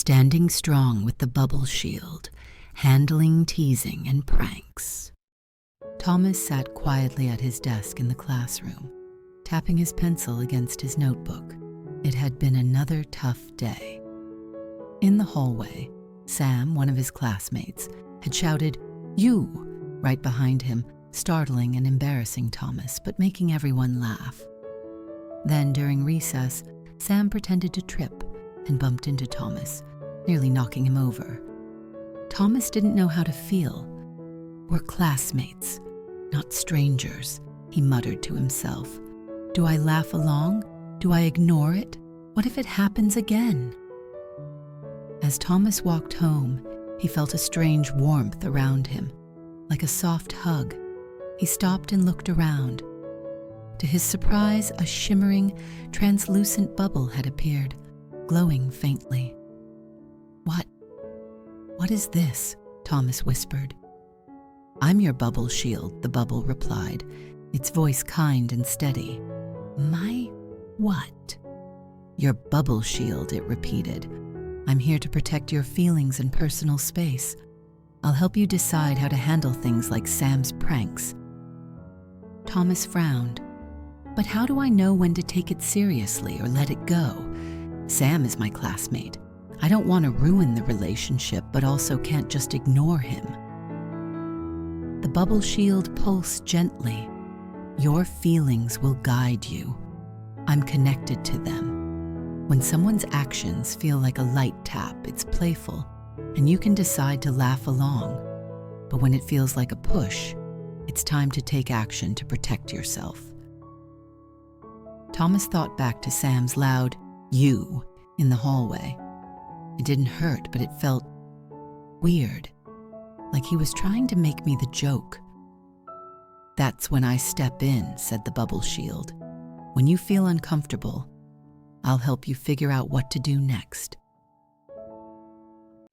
standing strong with the bubble shield, handling teasing and pranks. Thomas sat quietly at his desk in the classroom, tapping his pencil against his notebook. It had been another tough day. In the hallway, Sam, one of his classmates, had shouted, "You!" right behind him, startling and embarrassing Thomas, but making everyone laugh. Then, during recess, Sam pretended to trip and bumped into Thomas, nearly knocking him over. Thomas didn't know how to feel. "We're classmates, not strangers," he muttered to himself. "Do I laugh along? Do I ignore it? What if it happens again?" As Thomas walked home, he felt a strange warmth around him, like a soft hug. He stopped and looked around. To his surprise, a shimmering, translucent bubble had appeared, glowing faintly. What is this?" Thomas whispered. "I'm your bubble shield," the bubble replied, its voice kind and steady. "My what?" "Your bubble shield," it repeated. "I'm here to protect your feelings and personal space. I'll help you decide how to handle things like Sam's pranks." Thomas frowned. "But how do I know when to take it seriously or let it go? Sam is my classmate. I don't want to ruin the relationship, but also can't just ignore him." The bubble shield pulsed gently. "Your feelings will guide you. I'm connected to them. When someone's actions feel like a light tap, it's playful, and you can decide to laugh along. But when it feels like a push, it's time to take action to protect yourself." Thomas thought back to Sam's loud "you" in the hallway. It didn't hurt, but it felt weird, like he was trying to make me the joke. "That's when I step in," said the bubble shield. "When you feel uncomfortable, I'll help you figure out what to do next."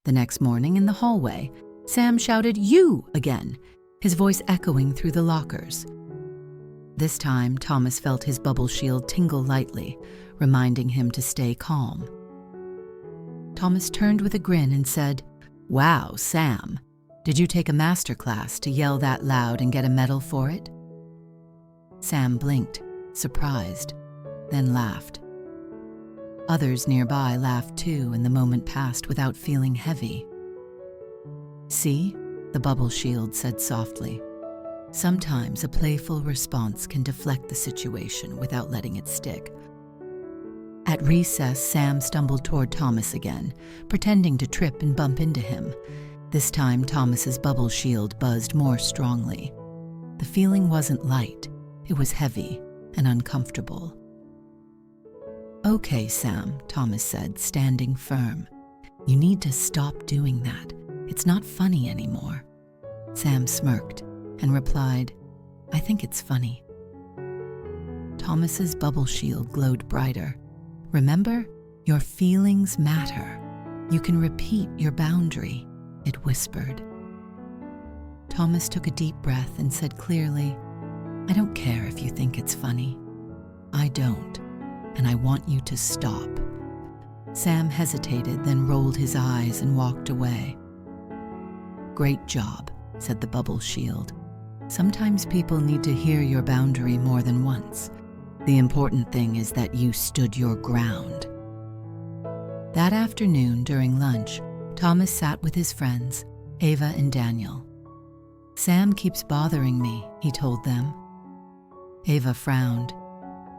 The next morning in the hallway, Sam shouted "You" again, his voice echoing through the lockers. This time, Thomas felt his bubble shield tingle lightly, reminding him to stay calm. Thomas turned with a grin and said, "Wow, Sam, did you take a master class to yell that loud and get a medal for it?" Sam blinked, surprised, then laughed. Others nearby laughed too, and the moment passed without feeling heavy. "See," the bubble shield said softly. "Sometimes a playful response can deflect the situation without letting it stick." At recess, Sam stumbled toward Thomas again, pretending to trip and bump into him. This time, Thomas's bubble shield buzzed more strongly. The feeling wasn't light, it was heavy and uncomfortable. "Okay, Sam," Thomas said, standing firm. "You need to stop doing that. It's not funny anymore." Sam smirked and replied, "I think it's funny." Thomas's bubble shield glowed brighter. "Remember, your feelings matter. You can repeat your boundary," it whispered. Thomas took a deep breath and said clearly, "I don't care if you think it's funny. I don't, and I want you to stop." Sam hesitated, then rolled his eyes and walked away. "Great job," said the bubble shield. "Sometimes people need to hear your boundary more than once. The important thing is that you stood your ground." That afternoon, during lunch, Thomas sat with his friends, Ava and Daniel. "Sam keeps bothering me," he told them. Ava frowned.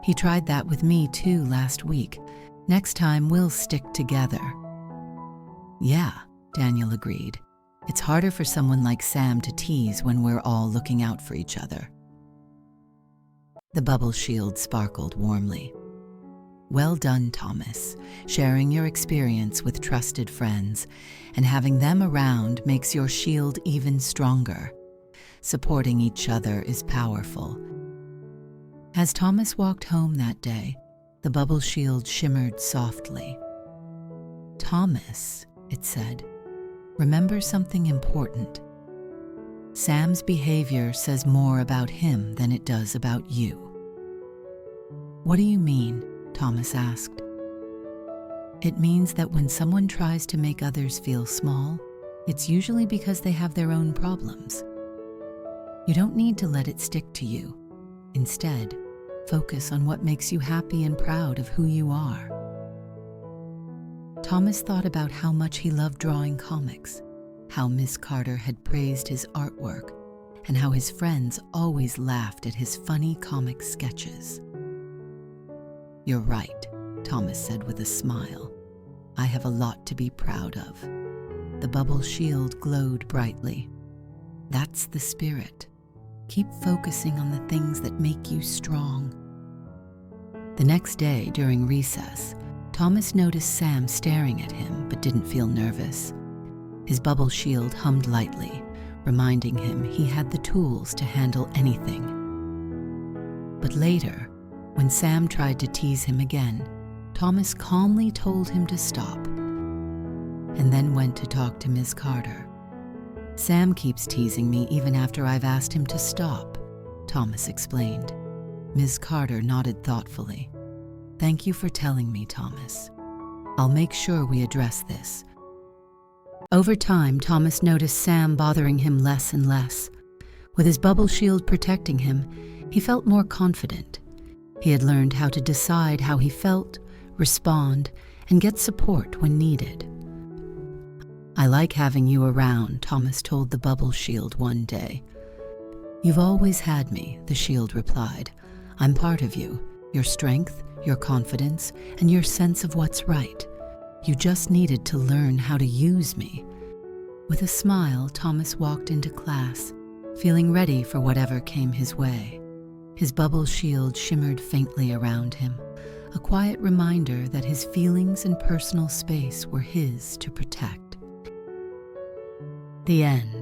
"He tried that with me too last week. Next time we'll stick together." "Yeah," Daniel agreed. "It's harder for someone like Sam to tease when we're all looking out for each other." The bubble shield sparkled warmly. "Well done, Thomas. Sharing your experience with trusted friends and having them around makes your shield even stronger. Supporting each other is powerful." As Thomas walked home that day, the bubble shield shimmered softly. "Thomas," it said, "remember something important. Sam's behavior says more about him than it does about you." "What do you mean?" Thomas asked. It means that when someone tries to make others feel small, it's usually because they have their own problems. You don't need to let it stick to you. Instead, focus on what makes you happy and proud of who you are. Thomas thought about how much he loved drawing comics, how Miss Carter had praised his artwork, and how his friends always laughed at his funny comic sketches. "You're right," Thomas said with a smile. "I have a lot to be proud of." The bubble shield glowed brightly. That's the spirit. Keep focusing on the things that make you strong. The next day, during recess, Thomas noticed Sam staring at him but didn't feel nervous. His bubble shield hummed lightly, reminding him he had the tools to handle anything. But later, when Sam tried to tease him again, Thomas calmly told him to stop, and then went to talk to Ms. Carter. "Sam keeps teasing me even after I've asked him to stop," Thomas explained. Ms. Carter nodded thoughtfully. "Thank you for telling me, Thomas. I'll make sure we address this." Over time, Thomas noticed Sam bothering him less and less. With his bubble shield protecting him, he felt more confident. He had learned how to decide how he felt, respond, and get support when needed. "I like having you around," Thomas told the bubble shield one day. "You've always had me," the shield replied. "I'm part of you, your strength, your confidence, and your sense of what's right. You just needed to learn how to use me." With a smile, Thomas walked into class, feeling ready for whatever came his way. His bubble shield shimmered faintly around him, a quiet reminder that his feelings and personal space were his to protect. The end.